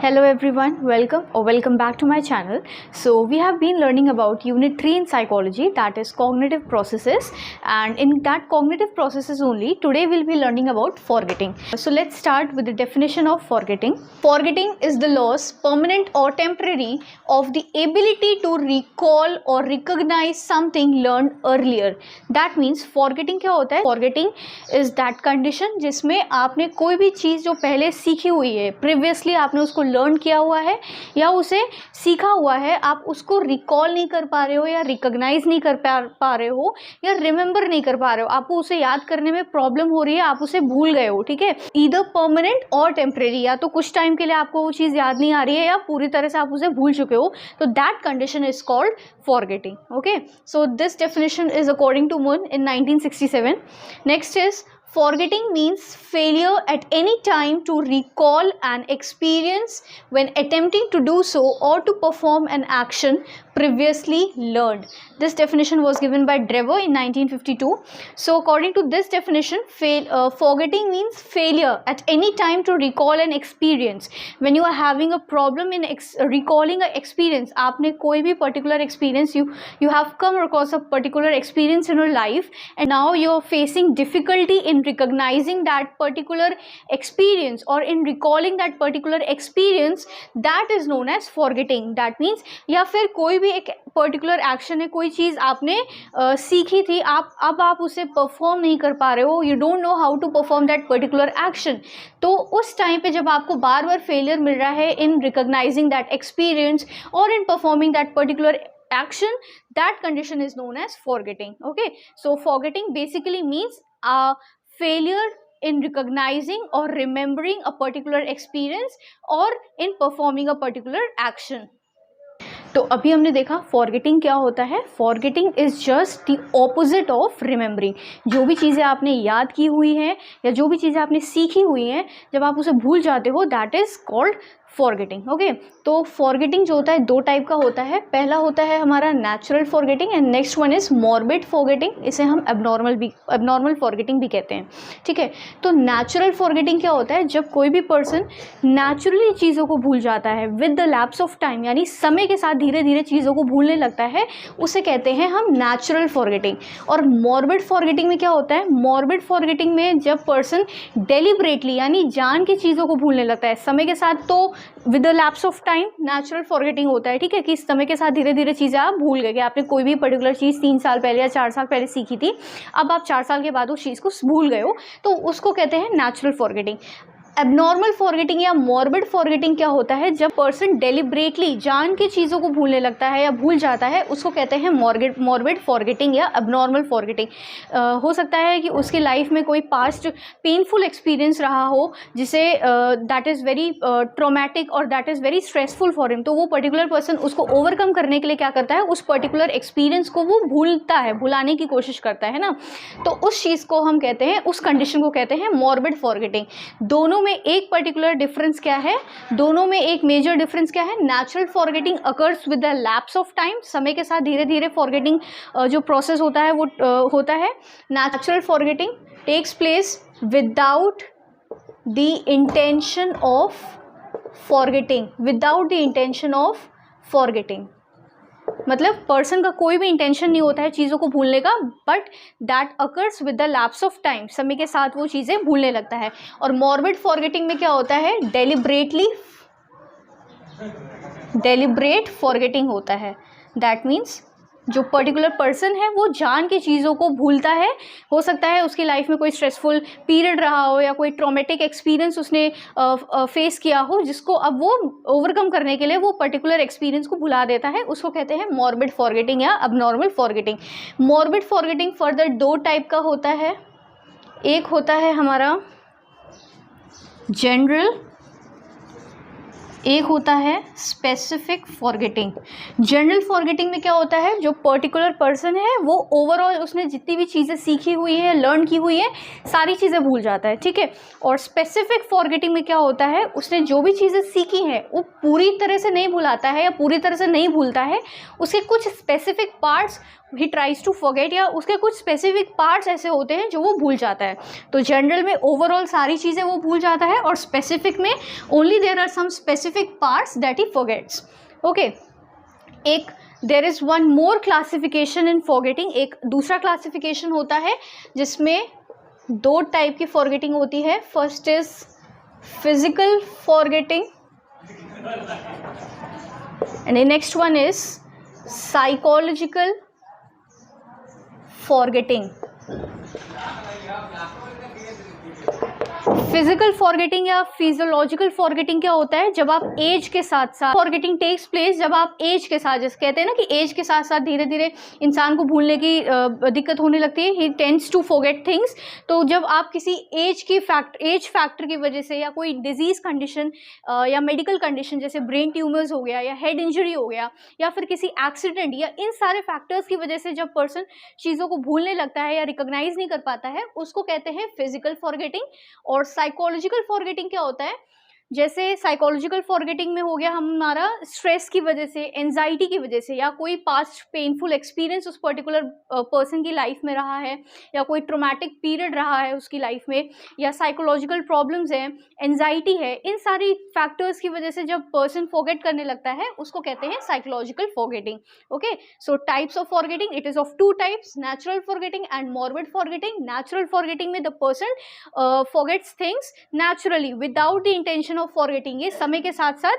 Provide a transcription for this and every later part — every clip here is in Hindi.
Hello everyone, welcome back to my channel. So we have been learning about unit 3 in psychology, that is cognitive processes, and in that cognitive processes only today we'll be learning about forgetting. So let's start with the definition of forgetting. Forgetting is the loss, permanent or temporary, of the ability to recall or recognize something learned earlier. That means forgetting क्या होता है? Forgetting is that condition जिसमें आपने कोई भी चीज़ जो पहले सीखी हुई है, प्रीवियसली आपने उसको लर्न किया हुआ है या उसे सीखा हुआ है, आप उसको रिकॉल नहीं कर पा रहे हो या रिकॉग्नाइज नहीं कर पा रहे हो या रिमेंबर नहीं कर पा रहे हो, आपको उसे याद करने में प्रॉब्लम हो रही है, आप उसे भूल गए हो. ठीक है, ईदर परमानेंट और टेम्परेरी, या तो कुछ टाइम के लिए आपको वो चीज़ याद नहीं आ रही है या पूरी तरह से आप उसे भूल चुके हो, तो that condition is called forgetting. Okay, so this definition is according to Moon in 1967. Next is forgetting means failure at any time to recall an experience when attempting to do so or to perform an action previously learned. This definition was given by Drever in 1952. So according to this definition, forgetting means failure at any time to recall an experience. When you are having a problem in recalling an experience, आपने कोई भी particular experience, you have come across a particular experience in your life and now you are facing difficulty in recognizing that particular experience or in recalling that particular experience, that is known as forgetting. That means या फिर कोई भी एक पर्टिकुलर एक्शन है, कोई चीज़ आपने सीखी थी, आप उसे परफॉर्म नहीं कर पा रहे हो, you don't know how to perform that particular action. तो उस टाइम पे जब आपको बार बार फेलियर मिल रहा है इन रिकॉग्नाइजिंग दैट एक्सपीरियंस और in performing that particular action, that condition is known as forgetting. Okay, so forgetting basically means failure in recognizing or remembering a particular experience or in performing a particular action. तो अभी हमने देखा फॉरगेटिंग क्या होता है. Forgetting is just the opposite of remembering. जो भी चीज़ें आपने याद की हुई हैं या जो भी चीज़ें आपने सीखी हुई हैं, जब आप उसे भूल जाते हो, that is called forgetting. Okay, तो फॉरगेटिंग जो होता है दो टाइप का होता है. पहला होता है हमारा natural forgetting and next one is morbid forgetting. इसे हम एबनॉर्मल फॉरगेटिंग भी कहते हैं. ठीक है, तो नेचुरल फॉरगेटिंग क्या होता है? जब कोई भी पर्सन नेचुरली चीज़ों को भूल जाता है with the lapse of time, यानी समय के साथ धीरे धीरे चीज़ों को भूलने लगता है, उसे कहते हैं हम नेचुरल फॉरगेटिंग. और मॉर्बिड फॉरगेटिंग में क्या होता है? मॉर्बिड फॉरगेटिंग में जब पर्सन डेलिबरेटली यानी जान के चीज़ों को भूलने लगता है समय के साथ, तो with the lapse of time natural forgetting होता है. ठीक है, कि समय के साथ धीरे धीरे चीज़ें आप भूल गए कि आपने कोई भी पर्टिकुलर चीज़ 3 साल पहले या 4 साल पहले सीखी थी, अब आप 4 साल के बाद उस चीज़ को भूल गए हो, तो उसको कहते हैं नेचुरल फॉरगेटिंग. एबनॉर्मल फॉरगेटिंग या मॉर्बिड फॉरगेटिंग क्या होता है? जब पर्सन डेलिबरेटली जान के चीज़ों को भूलने लगता है या भूल जाता है, उसको कहते हैं मॉर्बिड फॉरगेटिंग या एबनॉर्मल फॉरगेटिंग. हो सकता है कि उसकी लाइफ में कोई पास्ट पेनफुल एक्सपीरियंस रहा हो जिसे दैट इज़ वेरी ट्रॉमेटिक और that is very stressful for him, तो वो पर्टिकुलर पर्सन उसको ओवरकम करने के लिए क्या करता है? उस पर्टिकुलर एक्सपीरियंस को वो भुलाने की कोशिश करता है ना, तो उस चीज़ को हम कहते हैं, उस कंडीशन को कहते हैं मॉर्बिड फॉरगेटिंग. दोनों में एक पर्टिकुलर डिफरेंस क्या है? दोनों में एक मेजर डिफरेंस क्या है? Natural forgetting occurs with the lapse of time, समय के साथ धीरे धीरे फॉरगेटिंग जो प्रोसेस होता है वो होता है. Natural forgetting takes place without the intention of forgetting. मतलब पर्सन का कोई भी इंटेंशन नहीं होता है चीज़ों को भूलने का, but that occurs with the lapse of time, समय के साथ वो चीज़ें भूलने लगता है. और मॉर्बिड फॉरगेटिंग में क्या होता है? डेलिब्रेट फॉरगेटिंग होता है. दैट मीन्स जो पर्टिकुलर पर्सन है वो जान के चीज़ों को भूलता है. हो सकता है उसकी लाइफ में कोई स्ट्रेसफुल पीरियड रहा हो या कोई ट्रॉमेटिक एक्सपीरियंस उसने फेस किया हो, जिसको अब वो ओवरकम करने के लिए वो पर्टिकुलर एक्सपीरियंस को भुला देता है, उसको कहते हैं मॉर्बिड फॉरगेटिंग या abnormal forgetting. Morbid forgetting further दो टाइप का होता है. एक होता है हमारा जनरल, एक होता है स्पेसिफिक फॉरगेटिंग. जनरल फॉरगेटिंग में क्या होता है? जो पर्टिकुलर पर्सन है वो ओवरऑल उसने जितनी भी चीज़ें सीखी हुई है, लर्न की हुई है, सारी चीज़ें भूल जाता है. ठीक है, और स्पेसिफिक फॉरगेटिंग में क्या होता है? उसने जो भी चीज़ें सीखी हैं वो पूरी तरह से नहीं भुलाता है या पूरी तरह से नहीं भूलता है, उसके कुछ स्पेसिफिक पार्ट्स ही ट्राइज टू फॉरगेट, या उसके कुछ स्पेसिफिक पार्ट्स ऐसे होते हैं जो वो भूल जाता है. तो जनरल में ओवरऑल सारी चीज़ें वो भूल जाता है और स्पेसिफिक में only there are some specific specific parts that he forgets. Okay, एक there is one more classification in forgetting, एक दूसरा क्लासिफिकेशन होता है जिसमें दो टाइप की फॉरगेटिंग होती है. First is physical forgetting and the next one is psychological forgetting. Physical forgetting या फिजियोलॉजिकल फॉरगेटिंग क्या होता है, जब आप एज के साथ साथ फॉरगेटिंग टेक्स प्लेस, जब आप एज के साथ, जैसे कहते हैं ना कि एज के साथ साथ धीरे धीरे इंसान को भूलने की दिक्कत होने लगती है, ही टेंड्स टू फॉरगेट थिंग्स. तो जब आप किसी एज फैक्टर की वजह से या कोई डिजीज कंडीशन या मेडिकल कंडीशन जैसे ब्रेन ट्यूमर्स हो गया या हेड इंजरी हो गया या फिर किसी एक्सीडेंट या इन सारे फैक्टर्स की वजह से जब पर्सन चीज़ों को भूलने लगता है या रिकॉग्नाइज नहीं कर पाता है, उसको कहते हैं फिजिकल फॉरगेटिंग. और साइकोलॉजिकल फॉरगेटिंग क्या होता है, जैसे साइकोलॉजिकल फॉरगेटिंग में हो गया हमारा स्ट्रेस की वजह से, एंजाइटी की वजह से, या कोई पास्ट पेनफुल एक्सपीरियंस उस पर्टिकुलर पर्सन की लाइफ में रहा है, या कोई ट्रोमैटिक पीरियड रहा है उसकी लाइफ में, या साइकोलॉजिकल प्रॉब्लम्स हैं, एंजाइटी है, इन सारी फैक्टर्स की वजह से जब पर्सन फॉरगेट करने लगता है उसको कहते हैं psychological forgetting. Okay, so types of forgetting, it is of two types, natural forgetting and morbid forgetting. Natural forgetting में the person forgets things naturally without the intention of forgetting. ये समय के साथ साथ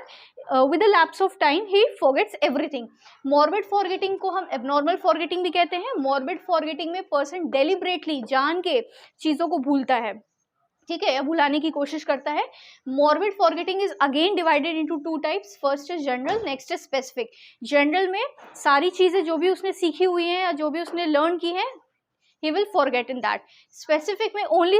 with the lapse of time ही फॉरगेट्स एवरीथिंग. मॉर्बिड फॉरगेटिंग को हम एबनॉर्मल फॉरगेटिंग भी कहते हैं. मॉर्बिड फॉरगेटिंग में पर्सन डेलिबरेटली जान के चीज़ों को भूलता है, ठीक है, या भुलाने की कोशिश करता है. Morbid forgetting is again divided into two types. First is general, next is specific. General में सारी चीज़ें जो भी उसने सीखी हुई हैं या जो भी उसने लर्न की हैं, he will forget in that. Specific में only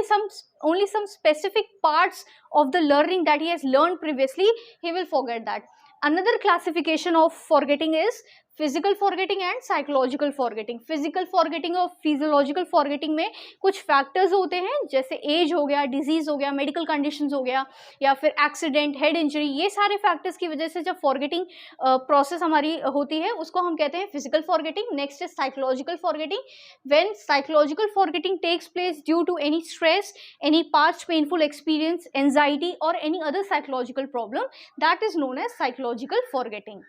some specific parts of the learning that he has learned previously, he will forget that. Another classification of forgetting is physical forgetting and psychological forgetting. Physical forgetting और फिजियोलॉजिकल फॉरगेटिंग में कुछ फैक्टर्स होते हैं, जैसे एज हो गया, डिजीज हो गया, मेडिकल कंडीशंस हो गया, या फिर एक्सीडेंट, हेड इंजरी. ये सारे फैक्टर्स की वजह से जब फॉरगेटिंग प्रोसेस हमारी होती है उसको हम कहते हैं physical forgetting. Next is psychological forgetting. When psychological forgetting takes place due to any stress, any past painful experience, anxiety और any other psychological problem, that is known as psychological forgetting.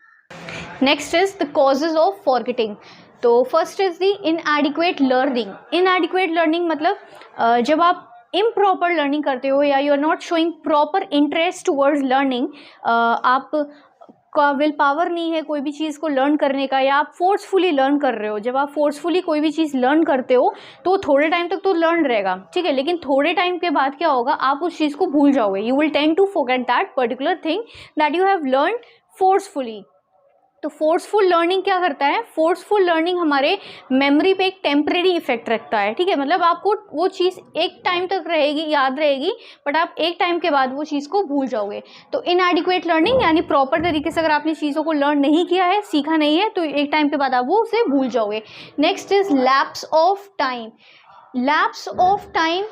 Next is the causes of forgetting. तो first is the inadequate learning. Inadequate learning मतलब जब आप इम्प्रॉपर लर्निंग करते हो या you are not showing proper interest towards learning, आप का विल पावर नहीं है कोई भी चीज़ को लर्न करने का, या आप फोर्सफुली लर्न कर रहे हो. जब आप फोर्सफुली कोई भी चीज़ लर्न करते हो तो थोड़े टाइम तक तो लर्न रहेगा, ठीक है, लेकिन थोड़े टाइम के बाद क्या होगा, आप उस चीज़ को भूल जाओगे. You will tend to forget that particular thing that you have learn forcefully. तो फोर्सफुल लर्निंग क्या करता है, फोर्सफुल लर्निंग हमारे मेमोरी पे एक टेम्परेरी इफेक्ट रखता है, ठीक है, मतलब आपको वो चीज़ एक टाइम तक रहेगी, याद रहेगी, बट आप एक टाइम के बाद वो चीज़ को भूल जाओगे. तो इनएडिक्वेट लर्निंग यानी प्रॉपर तरीके से अगर आपने चीज़ों को लर्न नहीं किया है, सीखा नहीं है, तो एक टाइम के बाद आप वो उसे भूल जाओगे. Next is lapse of time. Lapse of time,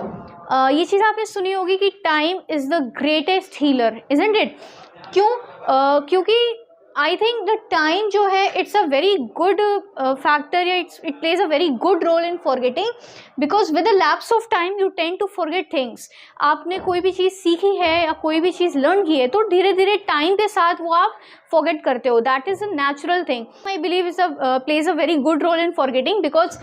ये चीज़ आपने सुनी होगी कि time is the greatest healer, isn't it. क्यों? क्योंकि आई थिंक द टाइम जो है it's a very good factor, या it plays a very good role in forgetting, because with the lapse of time you tend to forget things. आपने कोई भी चीज़ सीखी है या कोई भी चीज़ लर्न की है तो धीरे धीरे टाइम के साथ वो आप फॉरगेट करते हो. That is a natural thing. I believe is plays a very good role in forgetting, because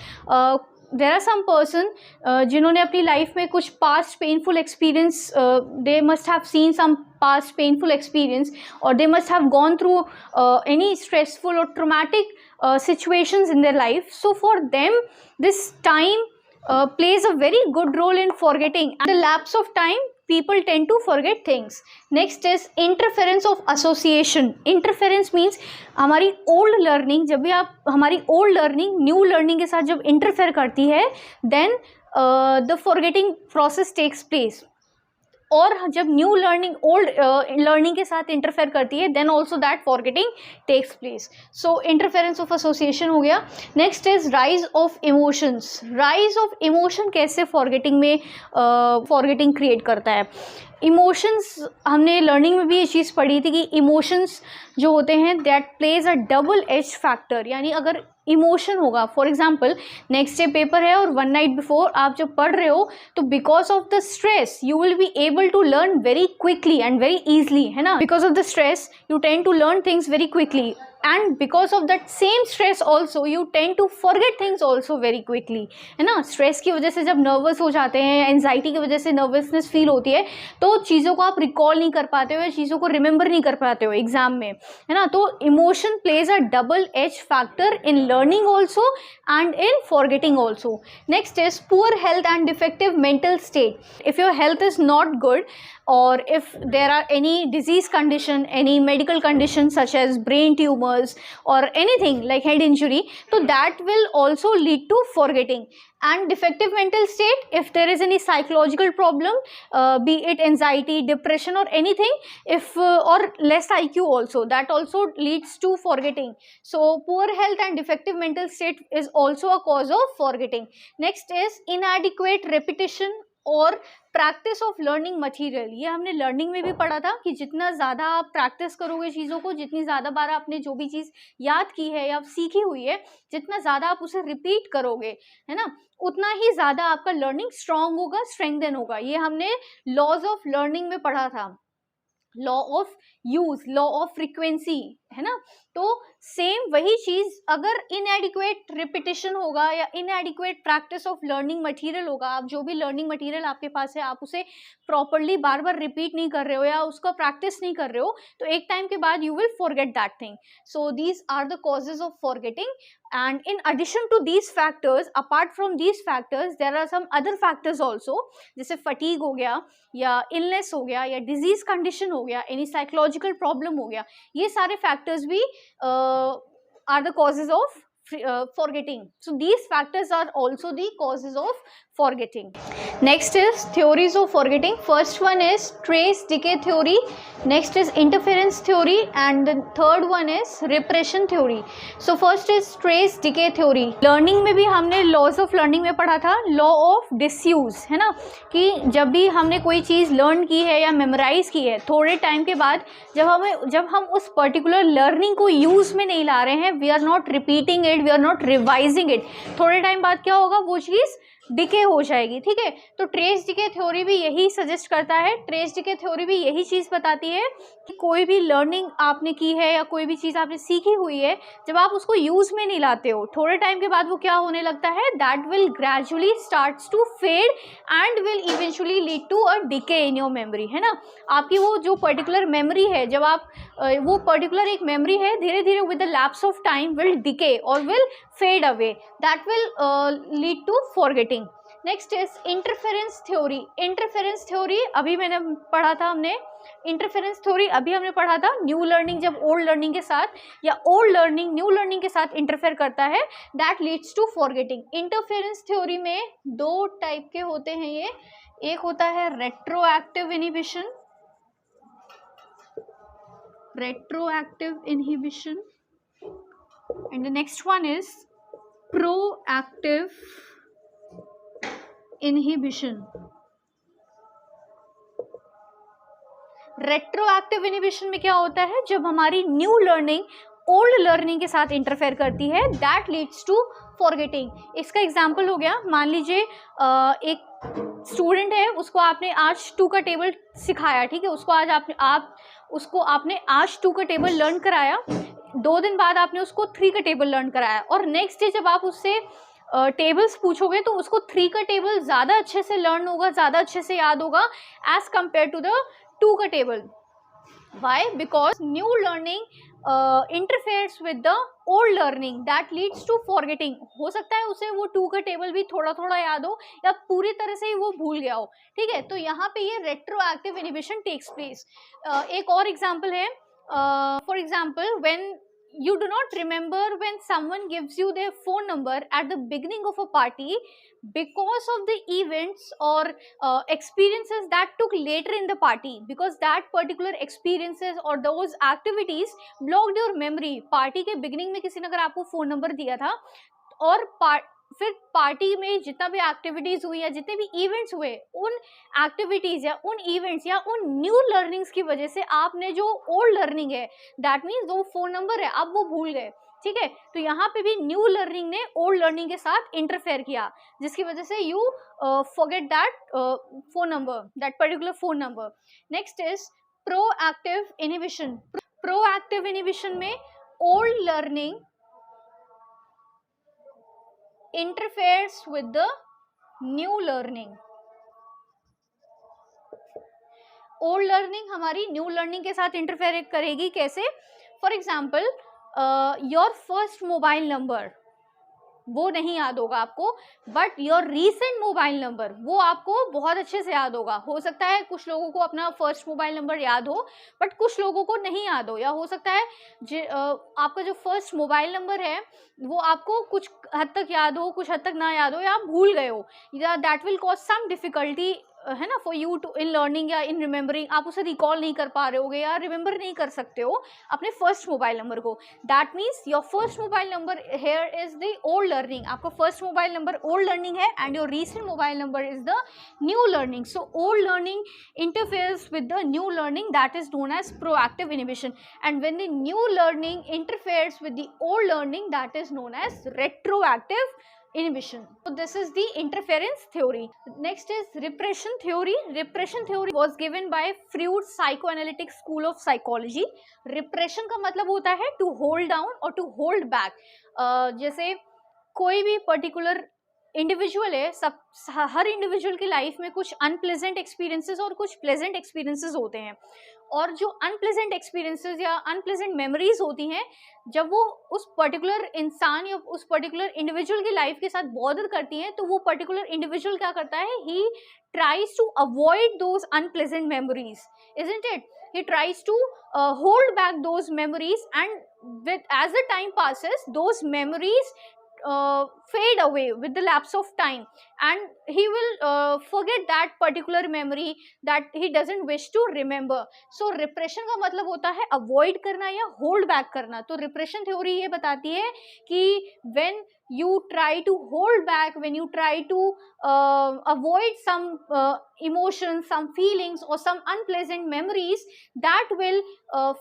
there are some person जिन्होंने अपनी लाइफ में कुछ past painful experience, they must have seen some past painful experience, or they must have gone through any stressful or traumatic situations in their life. So for them this time plays a very good role in forgetting. At the lapse of time people tend to forget things. Next is interference of association. Interference means हमारी old learning, जब भी आप हमारी old learning new learning के साथ जब interfere करती है, then the forgetting process takes place. और जब न्यू लर्निंग ओल्ड लर्निंग के साथ इंटरफेयर करती है, then also that forgetting takes place. So interference of association हो गया. Next is rise of emotions. Rise of emotion कैसे फॉरगेटिंग में फॉरगेटिंग क्रिएट करता है. इमोशंस, हमने लर्निंग में भी ये चीज़ पढ़ी थी कि इमोशंस जो होते हैं that plays a double age factor. यानी अगर इमोशन होगा. For example next day paper है और 1 नाइट बिफोर आप जब पढ़ रहे हो तो because of the stress you will be able to learn very quickly and very easily, है ना. Because of the stress you tend to learn things very quickly, and because of that same stress also you tend to forget things also very quickly, है ना. स्ट्रेस की वजह से जब नर्वस हो जाते हैं, एंजाइटी की वजह से नर्वसनेस फील होती है, तो चीज़ों को आप रिकॉल नहीं कर पाते हो या चीज़ों को रिमेंबर नहीं कर पाते हो एग्जाम में, है ना. तो emotion plays a double age factor in learning also and in forgetting also. Next is poor health and defective mental state. If your health is not good or if there are any disease condition, any medical condition such as brain tumors or anything like head injury, so that will also lead to forgetting. And defective mental state, if there is any psychological problem, be it anxiety, depression or anything, if or less IQ also, that also leads to forgetting. So poor health and defective mental state is also a cause of forgetting. Next is inadequate repetition और प्रैक्टिस ऑफ लर्निंग मटेरियल. ये हमने लर्निंग में भी पढ़ा था कि जितना ज़्यादा आप प्रैक्टिस करोगे चीज़ों को, जितनी ज़्यादा बार आपने जो भी चीज़ याद की है या सीखी हुई है, जितना ज़्यादा आप उसे रिपीट करोगे, है ना, उतना ही ज़्यादा आपका लर्निंग स्ट्रॉन्ग होगा, स्ट्रेंथन होगा. ये हमने लॉज ऑफ लर्निंग में पढ़ा था, law of use, law of frequency, है ना. तो सेम वही चीज अगर इनएडिक्वेट रिपीटिशन होगा या इनएडिक्वेट प्रैक्टिस ऑफ लर्निंग मटेरियल होगा, आप जो भी लर्निंग मटेरियल आपके पास है आप उसे प्रॉपरली बार बार रिपीट नहीं कर रहे हो या उसका प्रैक्टिस नहीं कर रहे हो, तो एक टाइम के बाद you will forget that thing. So these are the causes of forgetting. And in addition to these factors, apart from these factors, there are some other factors also, जैसे fatigue हो गया या illness हो गया या disease condition हो गया, any psychological problem हो गया. ये सारे factors भी are the causes of forgetting. So these factors are also the causes of forgetting. Next is theories of forgetting. First one is trace decay theory, next is interference theory, and the third one is repression theory. So first is trace decay theory. Learning में भी हमने laws of learning में पढ़ा था, law of disuse, है ना, कि जब भी हमने कोई चीज़ लर्न की है या मेमोराइज की है, थोड़े टाइम के बाद जब हम उस पर्टिकुलर लर्निंग को यूज़ में नहीं ला रहे हैं, we are not repeating it, we are not revising it, थोड़े टाइम बाद क्या होगा, वो चीज़ डिके हो जाएगी. ठीक है, तो ट्रेस डिके थ्योरी भी यही सजेस्ट करता है, ट्रेस डिके थ्योरी भी यही चीज़ बताती है कि कोई भी लर्निंग आपने की है या कोई भी चीज़ आपने सीखी हुई है, जब आप उसको यूज़ में नहीं लाते हो, थोड़े टाइम के बाद वो क्या होने लगता है, that will gradually starts to fade and will eventually lead to a decay in your memory, है ना. आपकी वो जो पर्टिकुलर मेमोरी है, जब आप वो पर्टिकुलर एक मेमोरी है, धीरे धीरे with the lapse of time will decay और will fade away, that will lead to forgetting. Next is interference theory. Interference theory अभी मैंने पढ़ा था, हमने इंटरफेरेंस थ्योरी अभी हमने पढ़ा था. न्यू लर्निंग जब ओल्ड लर्निंग के साथ या ओल्ड लर्निंग न्यू लर्निंग के साथ इंटरफेयर करता है, that leads to forgetting. Interference theory में दो टाइप के होते हैं ये, एक होता है retroactive inhibition, retroactive inhibition, and the next one is proactive inhibition. Retroactive inhibition में क्या होता है, जब हमारी न्यू लर्निंग ओल्ड लर्निंग के साथ इंटरफेयर करती है, दैट लीड्स टू फॉरगेटिंग. इसका एग्जांपल हो गया, मान लीजिए एक स्टूडेंट है, उसको आपने आज 2 का टेबल सिखाया, ठीक है, उसको आपने आज 2 का टेबल लर्न कराया, 2 दिन बाद आपने उसको 3 का टेबल लर्न कराया, और नेक्स्ट डे जब आप उससे टेबल्स पूछोगे तो उसको 3 का टेबल ज़्यादा अच्छे से लर्न होगा, ज़्यादा अच्छे से याद होगा एज कम्पेयर टू द 2 का table. Why? Because new learning interferes with the old learning, that leads to forgetting. हो सकता है उसे वो 2 का टेबल भी थोड़ा थोड़ा याद हो या पूरी तरह से ही वो भूल गया हो. ठीक है, तो यहाँ पे ये रेट्रोएक्टिव इनहिबिशन टेक्स प्लेस. एक और एग्जांपल है, for example when you do not remember when someone gives you their phone number at the beginning of a party because of the events or experiences that took later in the party, because that particular experiences or those activities blocked your memory. party के beginning में किसी ने अगर आपको phone number दिया था और फिर पार्टी में जितना भी एक्टिविटीज़ हुई या जितने भी इवेंट्स हुए, उन एक्टिविटीज़ या उन इवेंट्स या उन न्यू लर्निंग्स की वजह से आपने जो ओल्ड लर्निंग है, दैट मीन्स वो फ़ोन नंबर है, आप वो भूल गए. ठीक है। तो यहाँ पे भी न्यू लर्निंग ने ओल्ड लर्निंग के साथ इंटरफेयर किया, जिसकी वजह से you forget that phone number, that particular phone number. Next is proactive inhibition. Proactive inhibition में old learning interferes with the new learning. Old learning हमारी न्यू लर्निंग के साथ इंटरफेयर करेगी, कैसे? For example your first mobile number वो नहीं याद होगा आपको, but your recent mobile number वो आपको बहुत अच्छे से याद होगा। हो सकता है कुछ लोगों को अपना फर्स्ट मोबाइल नंबर याद हो, बट कुछ लोगों को नहीं याद हो, या हो सकता है आपका जो फर्स्ट मोबाइल नंबर है वो आपको कुछ हद तक याद हो, कुछ हद तक ना याद हो, या आप भूल गए हो, या that will cause some difficulty, है ना, for you to in learning या इन रिमेंबरिंग। आप उसे रिकॉल नहीं कर पा रहे होगे या रिमेंबर नहीं कर सकते हो अपने फर्स्ट मोबाइल नंबर को। That means your first mobile number here is the old learning. आपका first mobile number old learning है and your recent mobile number is the new learning. So old learning interferes with the new learning, that is known as proactive inhibition, and when the new learning interferes with the old learning, that is known as retroactive inhibition. So this is the interference theory. Next is repression theory. Repression theory was given by Freud's psychoanalytic school of psychology. Repression का मतलब होता है to hold down or to hold back. जैसे कोई भी पर्टिकुलर इंडिविजुअल है, सब हर इंडिविजुअल की लाइफ में कुछ अनप्लेजेंट एक्सपीरियंसेस और कुछ प्लेजेंट एक्सपीरियंसेस होते हैं, और जो अनप्लेजेंट एक्सपीरियंसेस या अनप्लेजेंट मेमोरीज होती हैं, जब वो उस पर्टिकुलर इंसान या उस पर्टिकुलर इंडिविजुअल की लाइफ के साथ बॉदर करती हैं, तो वो पर्टिकुलर इंडिविजुअल क्या करता है, he tries to avoid those unpleasant memories, isn't it? He tries to hold back those memories, and as the time passes, those memories fade away with the lapse of time, and he will forget that particular memory that he doesn't wish to remember. So repression का मतलब होता है avoid करना या hold back करना। तो repression theory ये बताती है कि when you try to hold back, when you try to avoid some emotions, some feelings or some unpleasant memories, that will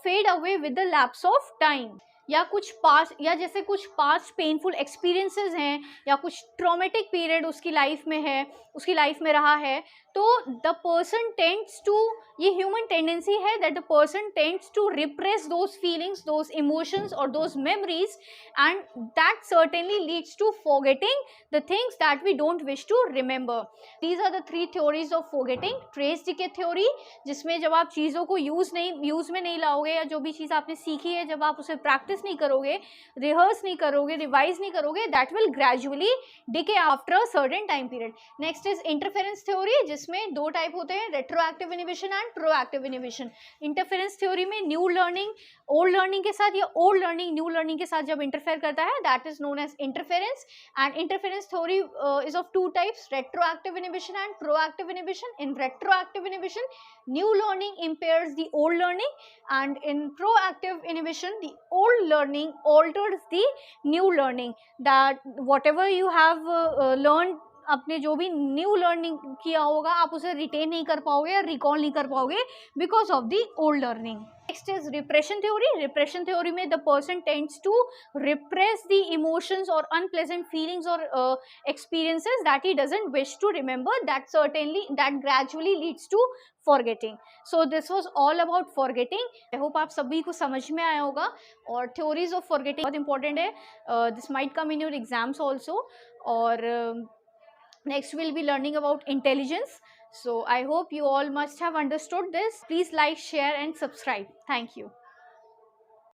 fade away with the lapse of time. या कुछ पास्ट, या जैसे कुछ पास्ट पेनफुल एक्सपीरियंसेस हैं, या कुछ ट्रॉमेटिक पीरियड उसकी लाइफ में है, उसकी लाइफ में रहा है, तो द पर्सन टेंड्स टू, ये ह्यूमन टेंडेंसी है that the person tends to repress those feelings, those emotions और those memories, and that certainly leads to forgetting the things that we don't wish to remember. These are the three theories of forgetting. Trace decay theory, जिसमें जब आप चीज़ों को यूज़ में नहीं लाओगे, या जो भी चीज़ आपने सीखी है जब आप उसे प्रैक्टिस नहीं करोगे, रिहर्स नहीं करोगे, रिवाइज नहीं करोगे, that will gradually decay after a certain time period. Next is interference theory, जिसमें दो टाइप होते हैं, retroactive inhibition and proactive inhibition. Interference theory में न्यू लर्निंग ओल्ड लर्निंग के साथ, या ओल्ड लर्निंग न्यू लर्निंग के साथ जब इंटरफेयर करता है, that is known as interference. And interference theory is of two types, retroactive inhibition and proactive inhibition. In retroactive inhibition, new learning impairs the old learning, and in proactive inhibition, the old learning alters the new learning, that whatever you have learned, आपने जो भी न्यू लर्निंग किया होगा, आप उसे रिटेन नहीं कर पाओगे या रिकॉल नहीं कर पाओगे because of the old learning. Next is repression theory. Repression theory में the person tends to repress the emotions और अनप्लेजेंट फीलिंग्स और experiences that he doesn't wish to remember, that gradually leads to forgetting. So this was all about forgetting. I hope आप सभी को समझ में आया होगा, और थ्योरीज ऑफ फॉरगेटिंग बहुत इंपॉर्टेंट है, this might come in your exams also. और next we'll be learning about intelligence. So I hope you all must have understood this. Please like, share and subscribe. Thank you.